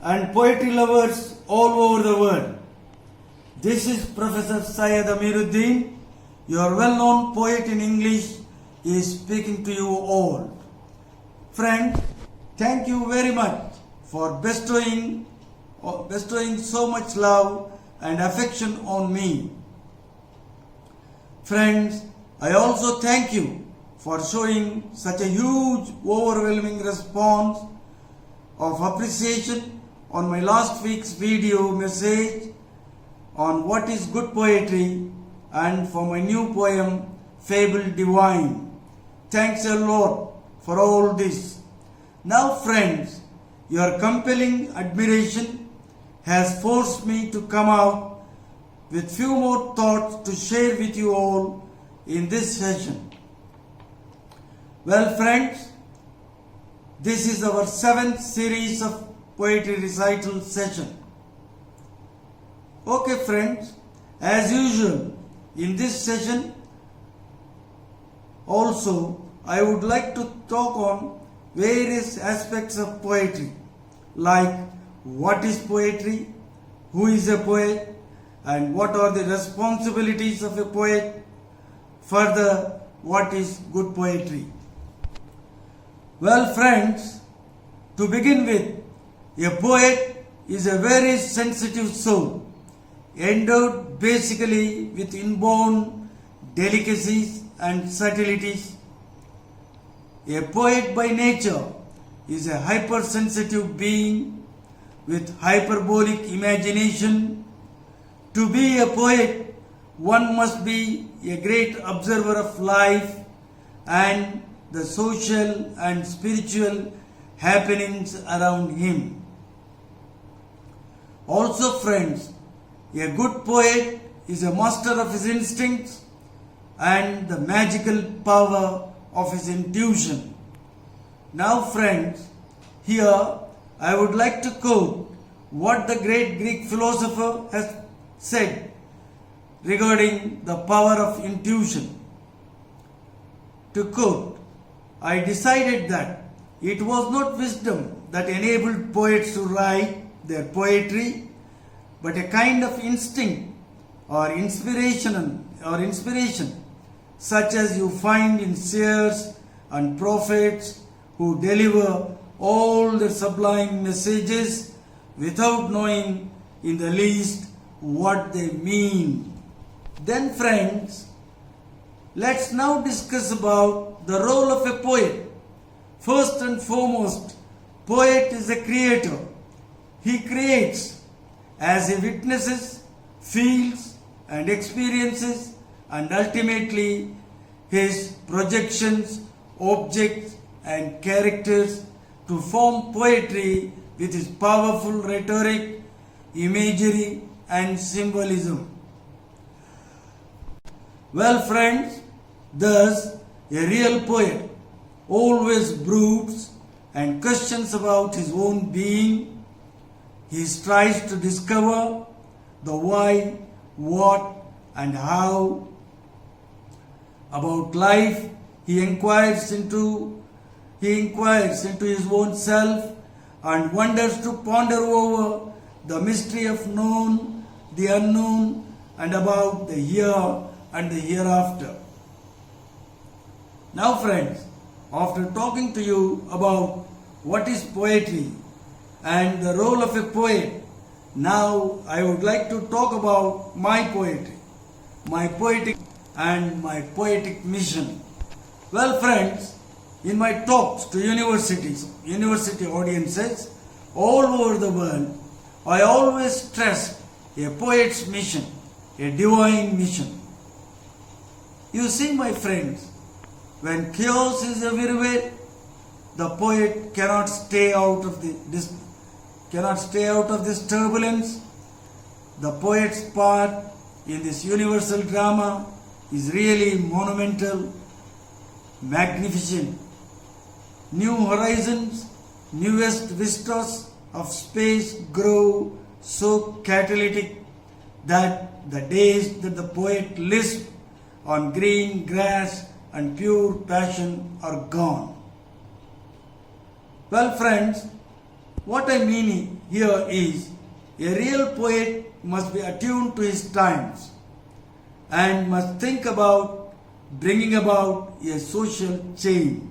and poetry lovers all over the world. This is Professor Syed Amiruddin, your well-known poet in English, is speaking to you all. Friends, thank you very much for bestowing so much love and affection on me. Friends, I also thank you for showing such a huge, overwhelming response of appreciation on my last week's video message on what is good poetry and for my new poem, Fable Divine. Thanks a lot for all this. Now friends, your compelling admiration has forced me to come out with few more thoughts to share with you all in this session. Well friends, this is our 7th series of poetry recital session. Okay friends, as usual in this session also I would like to talk on various aspects of poetry, like what is poetry, who is a poet, and what are the responsibilities of a poet, further what is good poetry. Well friends, to begin with, a poet is a very sensitive soul, endowed basically with inborn delicacies and subtleties. A poet by nature is a hypersensitive being with hyperbolic imagination. To be a poet, one must be a great observer of life and the social and spiritual happenings around him. Also friends, a good poet is a master of his instincts and the magical power of his intuition. Now friends, here I would like to quote what the great Greek philosopher has said regarding the power of intuition. To quote, I decided that it was not wisdom that enabled poets to write their poetry, but a kind of instinct or inspiration such as you find in seers and prophets who deliver all their sublime messages without knowing in the least what they mean. Then friends, let's now discuss about the role of a poet. First and foremost, poet is a creator. He creates as he witnesses, feels and experiences, and ultimately his projections, objects and characters to form poetry with his powerful rhetoric, imagery and symbolism. Well friends, thus a real poet always broods and questions about his own being. He strives to discover the why, what and how. About life, he inquires into his own self and wonders to ponder over the mystery of known, the unknown, and about the here and the hereafter. Now friends, after talking to you about what is poetry and the role of a poet, now I would like to talk about my poetry, my poetic mission. Well friends, in my talks to university audiences all over the world, I always stress a poet's mission, a divine mission. You see my friends, when chaos is everywhere, the poet cannot stay out of this turbulence. The poet's part in this universal drama is really monumental, magnificent. New horizons, newest vistas of space grow so catalytic that the days that the poet lisped on green grass and pure passion are gone. Well friends, what I mean here is a real poet must be attuned to his times and must think about bringing about a social change,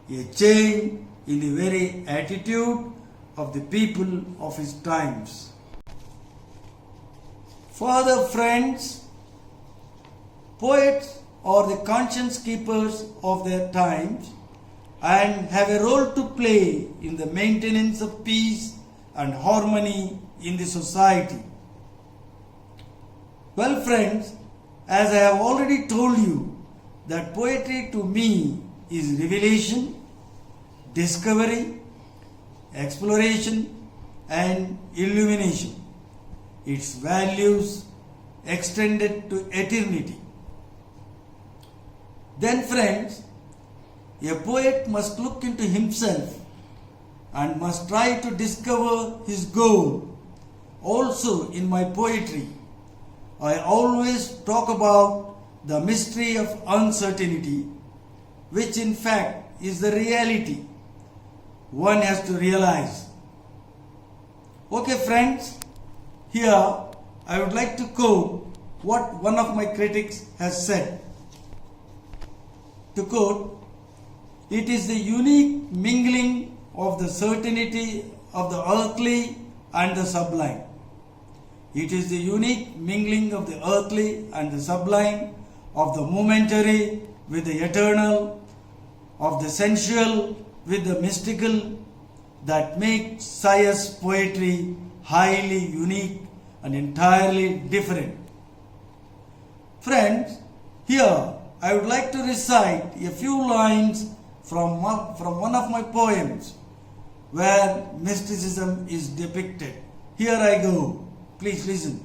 a change in the very attitude of the people of his times. Further, friends, poets are the conscience keepers of their times and have a role to play in the maintenance of peace and harmony in the society. Well, friends, as I have already told you, that poetry to me is revelation, discovery, exploration, and illumination. Its values extended to eternity. Then, friends, a poet must look into himself and must try to discover his goal. Also, in my poetry, I always talk about the mystery of uncertainty, which in fact is the reality one has to realize. Okay, friends, here I would like to quote what one of my critics has said. To quote, "It is the unique mingling of the certainty of the earthly and the sublime. It is the unique mingling of the earthly and the sublime, of the momentary with the eternal, of the sensual with the mystical, that makes Sayas poetry highly unique and entirely different." Friends, here I would like to recite a few lines from one of my poems where mysticism is depicted. Here I go. Please listen.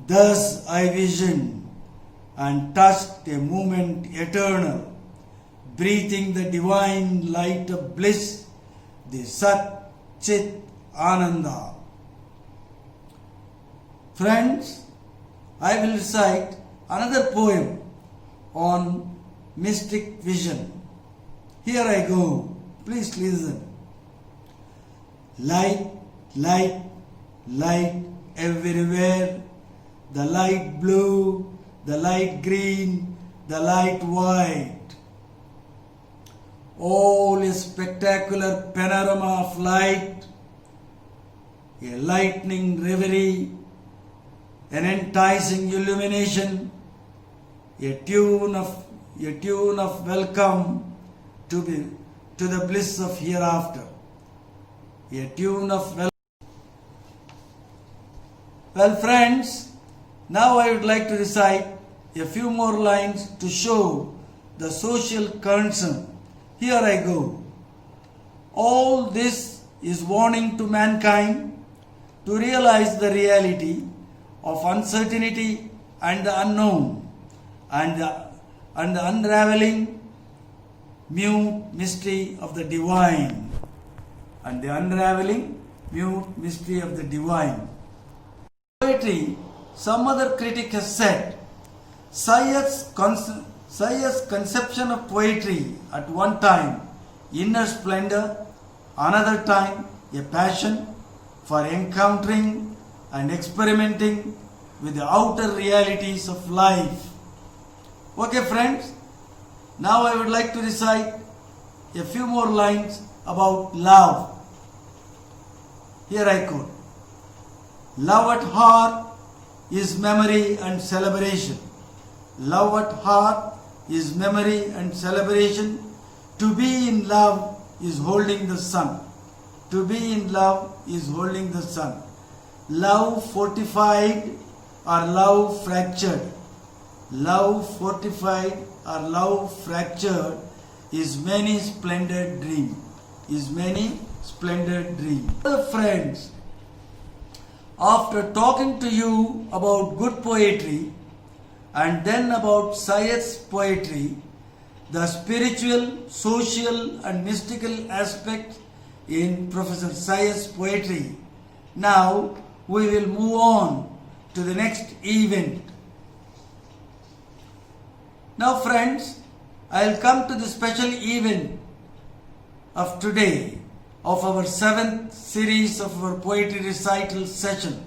"Thus I visioned and touched a moment eternal, breathing the divine light of bliss, the Sat Chit Ananda." Friends, I will recite another poem on mystic vision. Here I go. Please listen. "Light, light, light everywhere, the light blue, the light green, the light white. All a spectacular panorama of light, a lightning reverie, an enticing illumination, a tune of welcome to the bliss of hereafter. A tune of welcome." Well, friends, now I would like to recite a few more lines to show the social concern. Here I go. All this is warning to mankind to realize the reality of uncertainty and the unknown, and the unraveling mute mystery of the divine. And the unraveling mute mystery of the divine. Poetry, some other critic has said, Sayas' conception of poetry at one time inner splendor, another time a passion for encountering and experimenting with the outer realities of life. Okay, friends, now I would like to recite a few more lines about love. Here I quote. "Love at heart is memory and celebration. Love at heart is memory and celebration. To be in love is holding the sun. To be in love is holding the sun. Love fortified or love fractured. Love fortified or love fractured is many splendid dream. Is many splendid dream." Friends, after talking to you about good poetry and then about Sayas poetry, the spiritual, social and mystical aspects in Professor Sayas poetry, now we will move on to the next event. Now, friends, I will come to the special event of today, of our 7th series of our poetry recital session.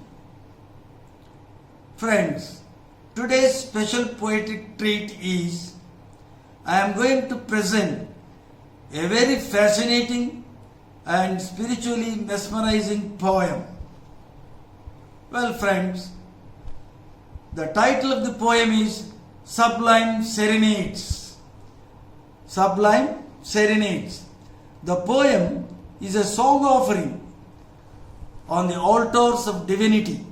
Friends, today's special poetic treat is I am going to present a very fascinating and spiritually mesmerizing poem. Well, friends, the title of the poem is Sublime Serenades. Sublime Serenades. The poem is a song offering on the altars of divinity.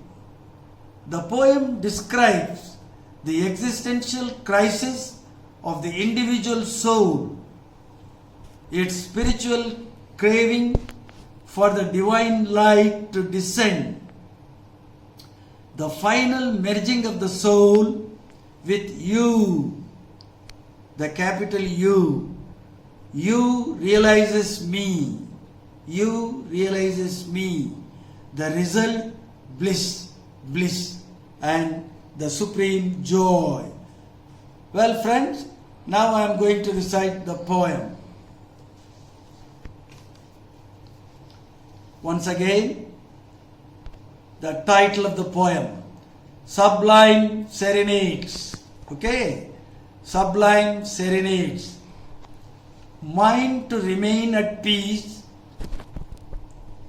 The poem describes the existential crisis of the individual soul, its spiritual craving for the divine light to descend, the final merging of the soul with you, the capital U. You realizes me. You realizes me. The result, bliss, bliss, and the supreme joy. Well, friends, now I am going to recite the poem. Once again, the title of the poem, Sublime Serenades. Okay? Sublime Serenades. Mind to remain at peace,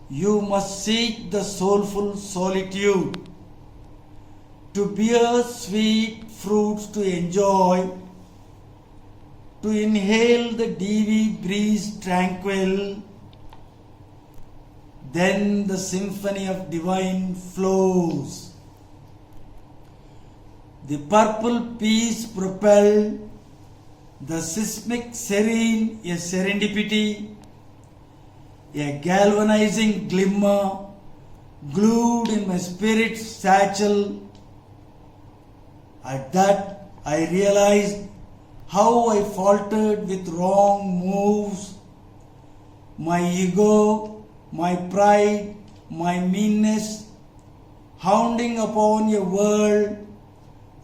you must seek the soulful solitude. To bear sweet fruits to enjoy, to inhale the dewy breeze tranquil, then the symphony of divine flows. The purple peace propelled, the seismic serene a serendipity, a galvanizing glimmer glued in my spirit's satchel. At that I realized how I faltered with wrong moves. My ego, my pride, my meanness, hounding upon a world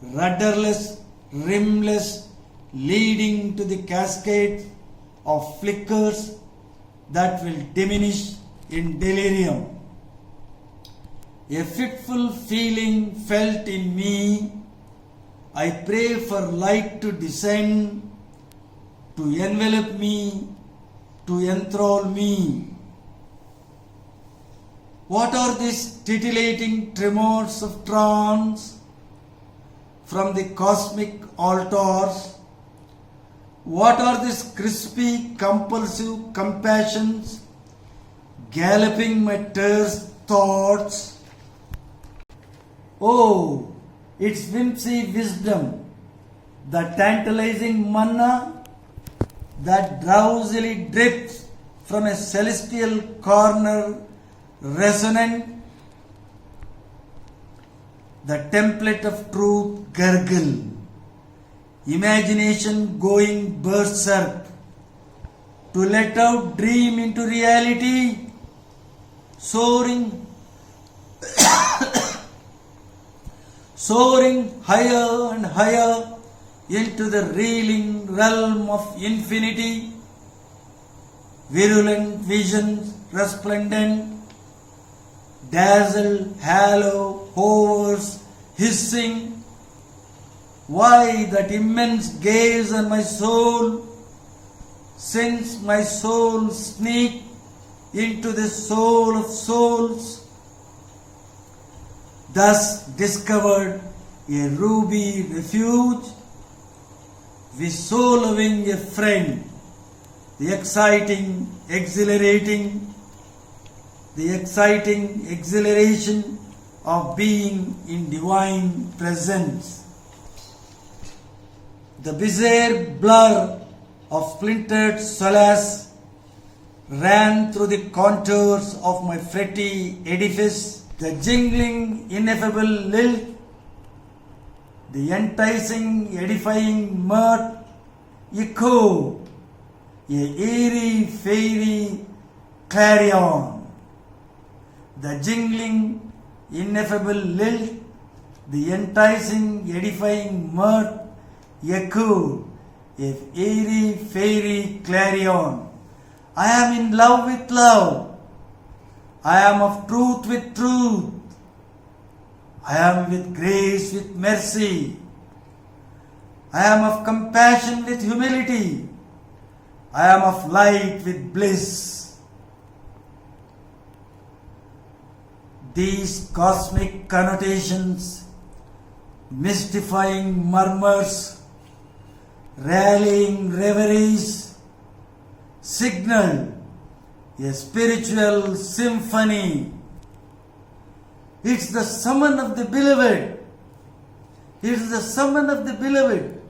rudderless, rimless, leading to the cascade of flickers that will diminish in delirium. A fitful feeling felt in me. I pray for light to descend, to envelop me, to enthrall me. What are these titillating tremors of trance from the cosmic altars? What are these crispy, compulsive compassions galloping my terse thoughts? Oh, its whimsy wisdom, the tantalizing manna that drowsily drips from a celestial corner, resonant, the template of truth gurgle, imagination going berserk, to let out dream into reality, soaring higher and higher into the reeling realm of infinity, virulent visions resplendent, dazzle, halo, hovers, hissing. Why that immense gaze on my soul, since my soul sneaked into the soul of souls, thus discovered a ruby refuge, with so loving a friend, the exciting exhilaration of being in divine presence. The bizarre blur of splintered solace ran through the contours of my fretty edifice, the jingling ineffable lilt, the enticing edifying mirth echo, a airy fairy clarion, the jingling ineffable lilt, the enticing edifying mirth echo, a airy fairy clarion. I am in love with love. I am of truth with truth. I am with grace with mercy. I am of compassion with humility. I am of light with bliss. These cosmic connotations, mystifying murmurs, rallying reveries, signal a spiritual symphony. It's the summon of the beloved. It's the summon of the beloved.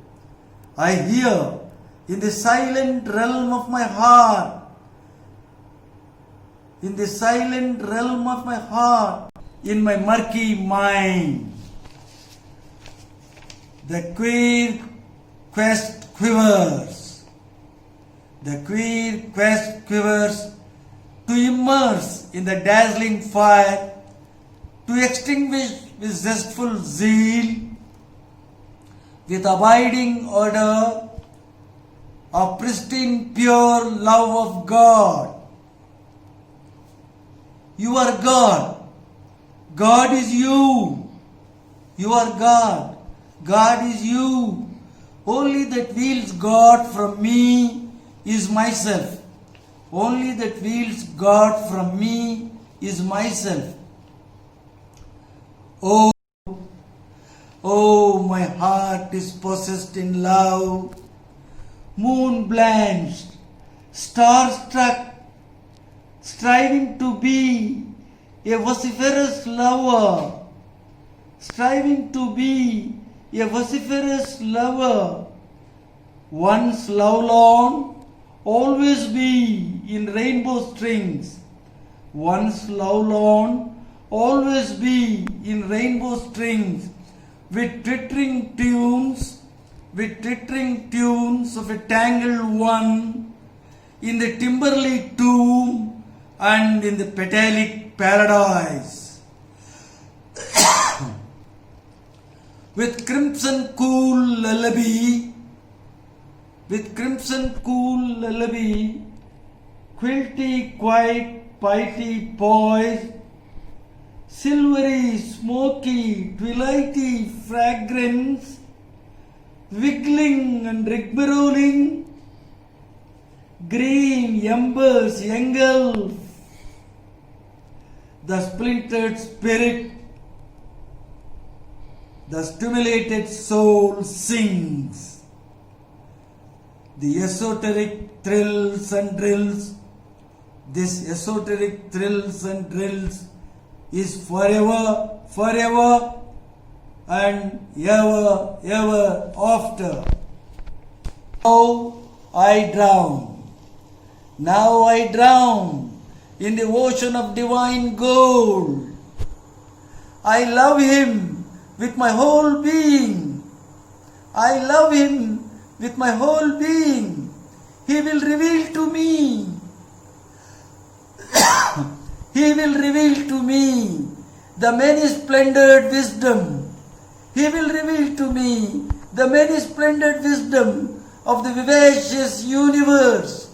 I hear in the silent realm of my heart, in the silent realm of my heart, in my murky mind, the queer quest quivers. The queer quest quivers to immerse in the dazzling fire, to extinguish with zestful zeal, with abiding order of pristine pure love of God. You are God. God is you. You are God. God is you. Only that wheels God from me is myself. Only that wheels God from me is myself. Oh, my heart is possessed in love, moon blanched, star struck, striving to be a vociferous lover, striving to be a vociferous lover, once lovelorn, always be in rainbow strings, once lovelorn, always be in rainbow strings, with twittering tunes of a tangled one, in the timberly tomb and in the petalic paradise. With crimson cool lullaby, quilty quiet piety poised, silvery, smoky, twilighty fragrance, wiggling and rigmaroling, green embers engulf the splintered spirit, the stimulated soul sings. The esoteric thrills and drills, this esoteric thrills and drills is forever, forever and ever after. Now I drown in the ocean of divine gold. I love him with my whole being. I love him with my whole being. He will reveal to me. He will reveal to me the many splendid wisdom. He will reveal to me the many splendid wisdom of the vivacious universe.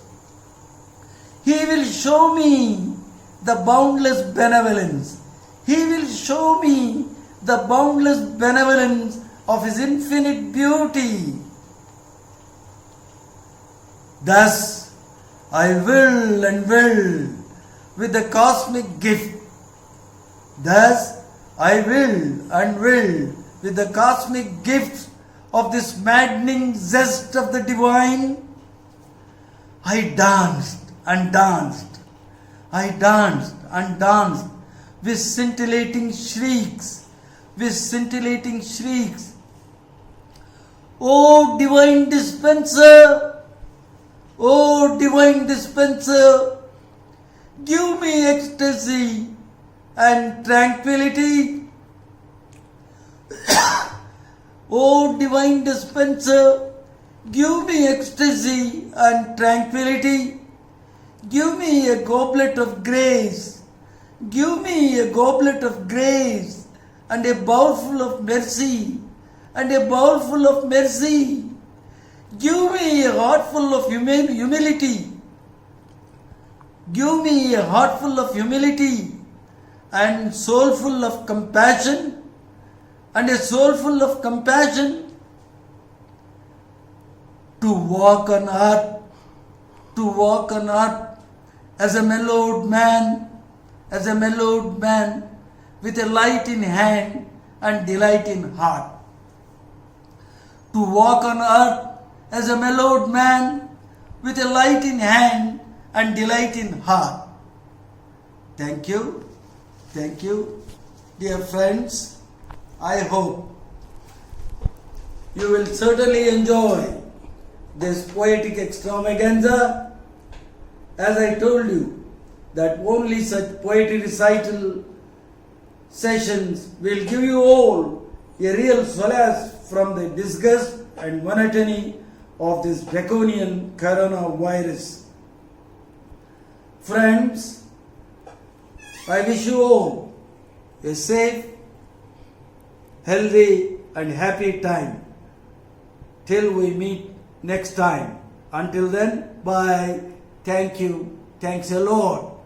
He will show me the boundless benevolence. He will show me the boundless benevolence of His infinite beauty. Thus, I will and will with the cosmic gift. Thus, I will and will with the cosmic gift of this maddening zest of the divine. I danced and danced. I danced and danced with scintillating shrieks, O divine dispenser, O divine dispenser, give me ecstasy and tranquility. O divine dispenser, give me ecstasy and tranquility. Give me a goblet of grace. Give me a goblet of grace and a bowlful of mercy. And a bowlful of mercy. Give me a heart full of humility. Give me a heart full of humility and soul full of compassion, and a soul full of compassion to walk on earth, as a mellowed man, with a light in hand and delight in heart. To walk on earth as a mellowed man with a light in hand and delight in heart. Thank you, dear friends. I hope you will certainly enjoy this poetic extravaganza. As I told you, that only such poetry recital sessions will give you all a real solace from the disgust and monotony of this draconian coronavirus. Friends, I wish you all a safe, healthy and happy time till we meet next time. Until then, bye. Thank you. Thanks a lot.